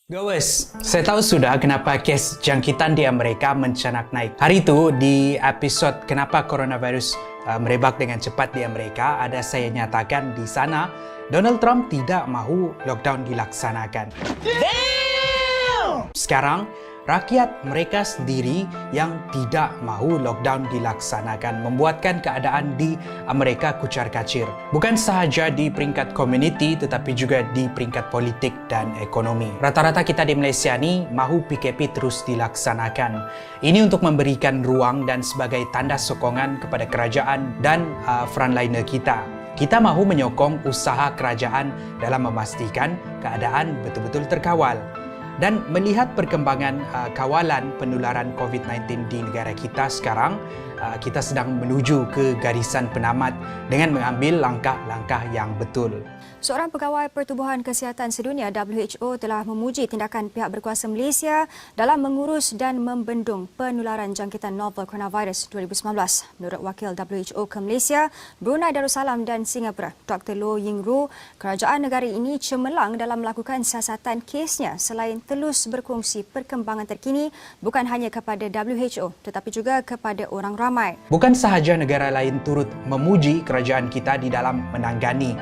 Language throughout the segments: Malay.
Gawes, saya tahu sudah kenapa kes jangkitan di Amerika mencanak naik. Hari itu di episod Kenapa Coronavirus Merebak dengan Cepat di Amerika, ada saya nyatakan di sana Donald Trump tidak mahu lockdown dilaksanakan. Damn! Sekarang, rakyat mereka sendiri yang tidak mahu lockdown dilaksanakan membuatkan keadaan di Amerika kucar-kacir. Bukan sahaja di peringkat community tetapi juga di peringkat politik dan ekonomi. Rata-rata kita di Malaysia ni mahu PKP terus dilaksanakan. Ini untuk memberikan ruang dan sebagai tanda sokongan kepada kerajaan dan frontliner kita. Kita mahu menyokong usaha kerajaan dalam memastikan keadaan betul-betul terkawal. Dan melihat perkembangan kawalan penularan COVID-19 di negara kita sekarang, kita sedang menuju ke garisan penamat dengan mengambil langkah-langkah yang betul. Seorang pegawai Pertubuhan Kesihatan Sedunia WHO telah memuji tindakan pihak berkuasa Malaysia dalam mengurus dan membendung penularan jangkitan novel coronavirus 2019. Menurut Wakil WHO ke Malaysia, Brunei Darussalam dan Singapura, Dr. Loh Ying Roo, kerajaan negara ini cemerlang dalam melakukan siasatan kesnya selain terus berkongsi perkembangan terkini bukan hanya kepada WHO tetapi juga kepada orang ramai. Bukan sahaja negara lain turut memuji kerajaan kita di dalam menangani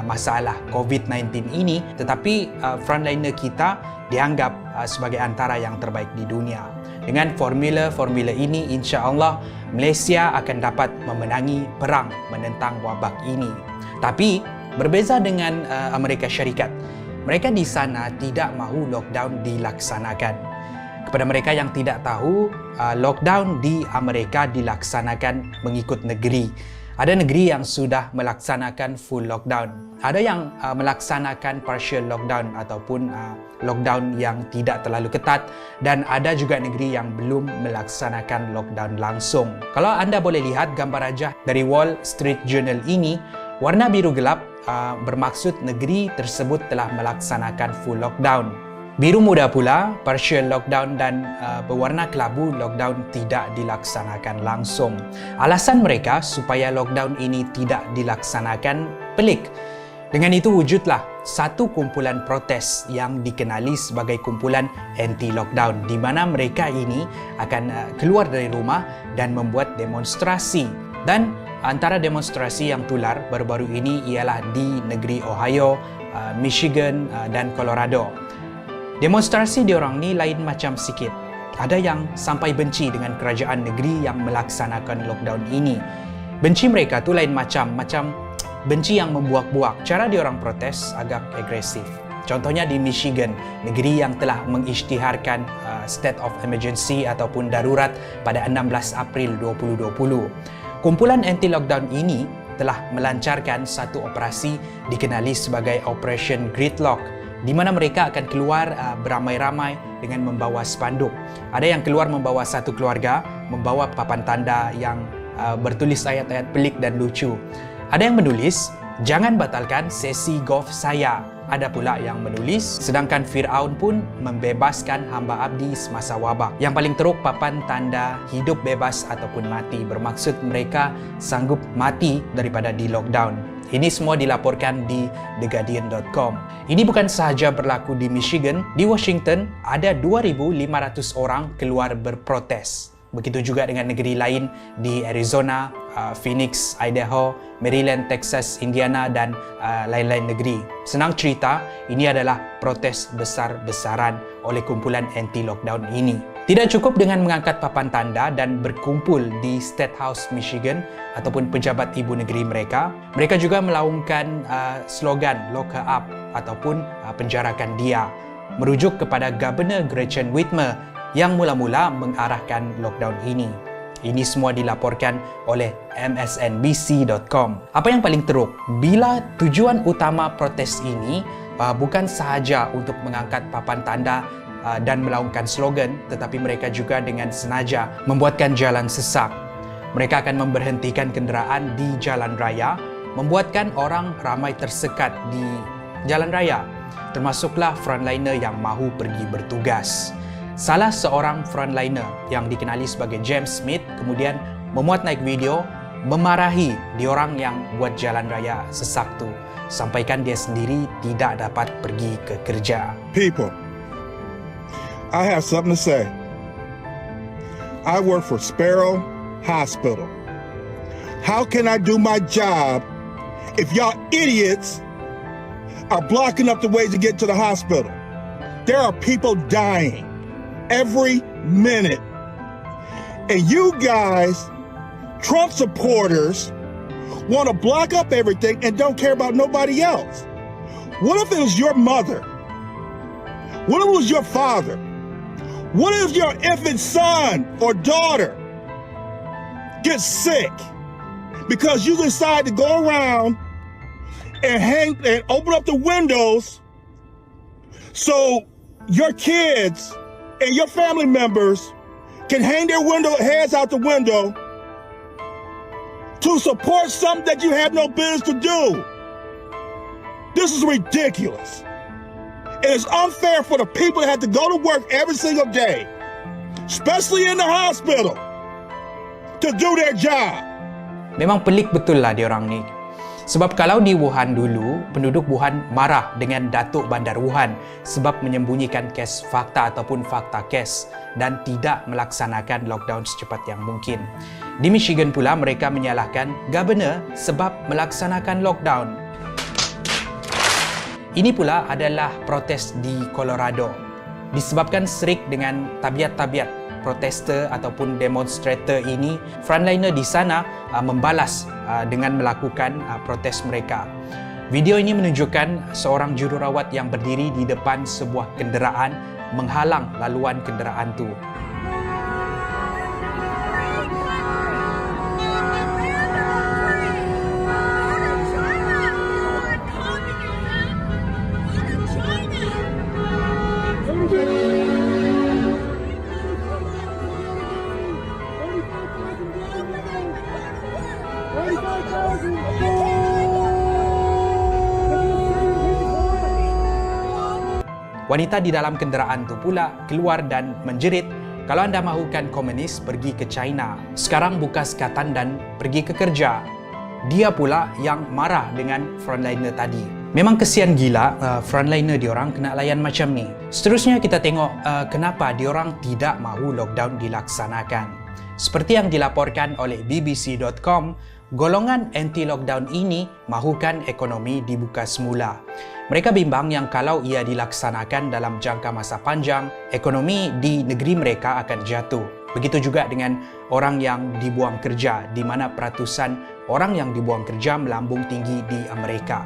masalah COVID-19 ini, tetapi frontliner kita dianggap sebagai antara yang terbaik di dunia. Dengan formula ini, insya-Allah Malaysia akan dapat memenangi perang menentang wabak ini. Tapi berbeza dengan Amerika Syarikat, mereka di sana tidak mahu lockdown dilaksanakan. Kepada mereka yang tidak tahu, lockdown di Amerika dilaksanakan mengikut negeri. Ada negeri yang sudah melaksanakan full lockdown. Ada yang melaksanakan partial lockdown ataupun lockdown yang tidak terlalu ketat, dan ada juga negeri yang belum melaksanakan lockdown langsung. Kalau anda boleh lihat gambar rajah dari Wall Street Journal ini, warna biru gelap bermaksud negeri tersebut telah melaksanakan full lockdown. Biru muda pula, partial lockdown, dan berwarna kelabu, lockdown tidak dilaksanakan langsung. Alasan mereka supaya lockdown ini tidak dilaksanakan pelik. Dengan itu wujudlah satu kumpulan protes yang dikenali sebagai kumpulan anti-lockdown, di mana mereka ini akan keluar dari rumah dan membuat demonstrasi. Dan antara demonstrasi yang tular baru-baru ini ialah di negeri Ohio, Michigan dan Colorado. Demonstrasi diorang ni lain macam sikit. Ada yang sampai benci dengan kerajaan negeri yang melaksanakan lockdown ini. Benci mereka tu lain macam benci yang membuak-buak. Cara diorang protes agak agresif. Contohnya di Michigan, negeri yang telah mengisytiharkan state of emergency ataupun darurat pada 16 April 2020. Kumpulan anti-lockdown ini telah melancarkan satu operasi dikenali sebagai Operation Gridlock, di mana mereka akan keluar beramai-ramai dengan membawa spanduk. Ada yang keluar membawa satu keluarga, membawa papan tanda yang bertulis ayat-ayat pelik dan lucu. Ada yang menulis, "Jangan batalkan sesi golf saya." Ada pula yang menulis, "Sedangkan Fir'aun pun membebaskan hamba abdi semasa wabak." Yang paling teruk papan tanda hidup bebas ataupun mati, bermaksud mereka sanggup mati daripada di lockdown. Ini semua dilaporkan di theguardian.com. Ini bukan sahaja berlaku di Michigan, di Washington ada 2,500 orang keluar berprotes. Begitu juga dengan negeri lain di Arizona, Phoenix, Idaho, Maryland, Texas, Indiana dan lain-lain negeri. Senang cerita, ini adalah protes besar-besaran oleh kumpulan anti-lockdown ini. Tidak cukup dengan mengangkat papan tanda dan berkumpul di State House, Michigan ataupun pejabat ibu negeri mereka. Mereka juga melaungkan slogan "Lock her up" ataupun penjarakan dia, merujuk kepada Governor Gretchen Whitmer yang mula-mula mengarahkan lockdown ini. Ini semua dilaporkan oleh msnbc.com. Apa yang paling teruk, bila tujuan utama protes ini bukan sahaja untuk mengangkat papan tanda dan melaungkan slogan, tetapi mereka juga dengan sengaja membuatkan jalan sesak. Mereka akan memberhentikan kenderaan di jalan raya, membuatkan orang ramai tersekat di jalan raya, termasuklah frontliner yang mahu pergi bertugas. Salah seorang frontliner yang dikenali sebagai James Smith kemudian memuat naik video memarahi diorang yang buat jalan raya sesak tu, sampaikan dia sendiri tidak dapat pergi ke kerja. People, I have something to say. I work for Sparrow Hospital. How can I do my job if y'all idiots are blocking up the ways to get to the hospital? There are people dying every minute. And you guys, Trump supporters, want to block up everything and don't care about nobody else. What if it was your mother? What if it was your father? What if your infant son or daughter gets sick because you decide to go around and open up the windows so your kids and your family members can hang their heads out the window to support something that you have no business to do? This is ridiculous. It is unfair for the people that have to go to work every single day, especially in the hospital, to do their job. Memang pelik betul lah diorang ni. Sebab kalau di Wuhan dulu, penduduk Wuhan marah dengan Datuk Bandar Wuhan sebab menyembunyikan kes fakta ataupun fakta kes dan tidak melaksanakan lockdown secepat yang mungkin. Di Michigan pula mereka menyalahkan Governor sebab melaksanakan lockdown. Ini pula adalah protes di Colorado. Disebabkan serik dengan tabiat-tabiat protester ataupun demonstrator ini, frontliner di sana membalas dengan melakukan protes mereka. Video ini menunjukkan seorang jururawat yang berdiri di depan sebuah kenderaan menghalang laluan kenderaan tu. Wanita di dalam kenderaan tu pula keluar dan menjerit, "Kalau anda mahukan komunis, pergi ke China. Sekarang buka sekatan dan pergi ke kerja." Dia pula yang marah dengan frontliner tadi. Memang kesian gila frontliner diorang kena layan macam ni. Seterusnya kita tengok kenapa diorang tidak mahu lockdown dilaksanakan. Seperti yang dilaporkan oleh BBC.com, golongan anti-lockdown ini mahukan ekonomi dibuka semula. Mereka bimbang yang kalau ia dilaksanakan dalam jangka masa panjang, ekonomi di negeri mereka akan jatuh. Begitu juga dengan orang yang dibuang kerja, di mana peratusan orang yang dibuang kerja melambung tinggi di Amerika.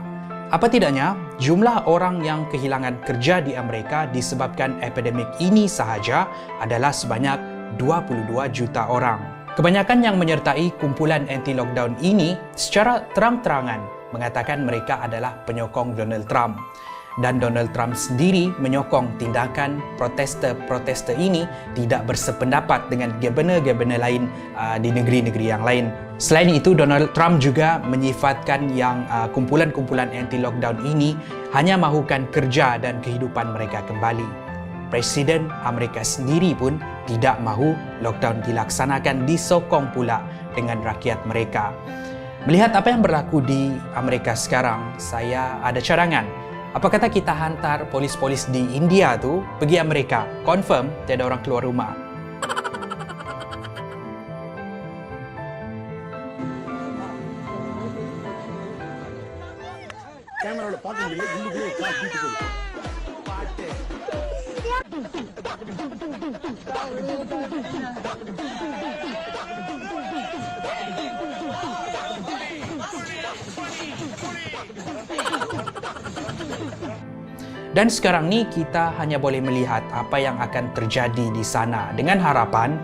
Apa tidaknya, jumlah orang yang kehilangan kerja di Amerika disebabkan epidemik ini sahaja adalah sebanyak 22 juta orang. Kebanyakan yang menyertai kumpulan anti-lockdown ini secara terang-terangan mengatakan mereka adalah penyokong Donald Trump. Dan Donald Trump sendiri menyokong tindakan protester-protester ini tidak bersependapat dengan governor-governor lain di negeri-negeri yang lain. Selain itu, Donald Trump juga menyifatkan yang kumpulan-kumpulan anti-lockdown ini hanya mahukan kerja dan kehidupan mereka kembali. Presiden Amerika sendiri pun tidak mahu lockdown dilaksanakan, disokong pula dengan rakyat mereka. Melihat apa yang berlaku di Amerika sekarang, saya ada cadangan. Apa kata kita hantar polis-polis di India tu pergi Amerika? Confirm tiada orang keluar rumah. Dan sekarang ni kita hanya boleh melihat apa yang akan terjadi di sana dengan harapan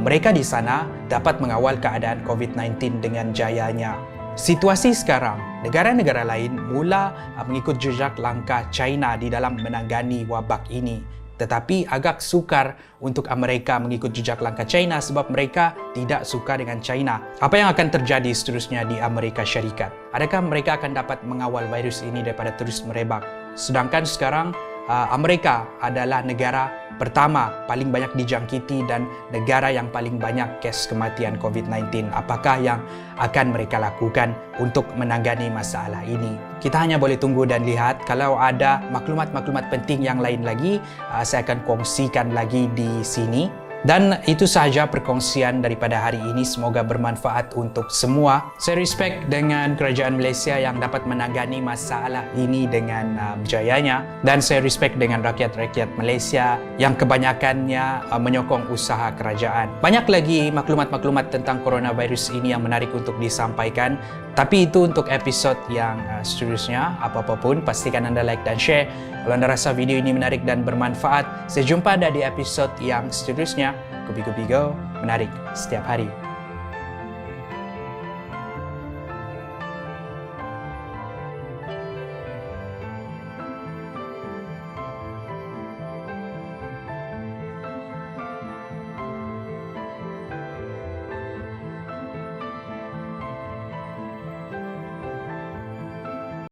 mereka di sana dapat mengawal keadaan COVID-19 dengan jayanya. Situasi sekarang, negara-negara lain mula mengikut jejak langkah China di dalam menangani wabak ini. Tetapi agak sukar untuk Amerika mengikut jejak langkah China sebab mereka tidak suka dengan China. Apa yang akan terjadi seterusnya di Amerika Syarikat? Adakah mereka akan dapat mengawal virus ini daripada terus merebak? Sedangkan sekarang Amerika adalah negara pertama paling banyak dijangkiti dan negara yang paling banyak kes kematian COVID-19. Apakah yang akan mereka lakukan untuk menangani masalah ini? Kita hanya boleh tunggu dan lihat. Kalau ada maklumat-maklumat penting yang lain lagi, saya akan kongsikan lagi di sini. Dan itu sahaja perkongsian daripada hari ini. Semoga bermanfaat untuk semua. Saya respect dengan kerajaan Malaysia yang dapat menangani masalah ini dengan berjayanya. Dan saya respect dengan rakyat-rakyat Malaysia yang kebanyakannya menyokong usaha kerajaan. Banyak lagi maklumat-maklumat tentang coronavirus ini yang menarik untuk disampaikan. Tapi itu untuk episod yang seterusnya. Apa-apa pun, pastikan anda like dan share. Kalau anda rasa video ini menarik dan bermanfaat, saya jumpa anda di episod yang seterusnya. Kupi-kupi go, menarik setiap hari.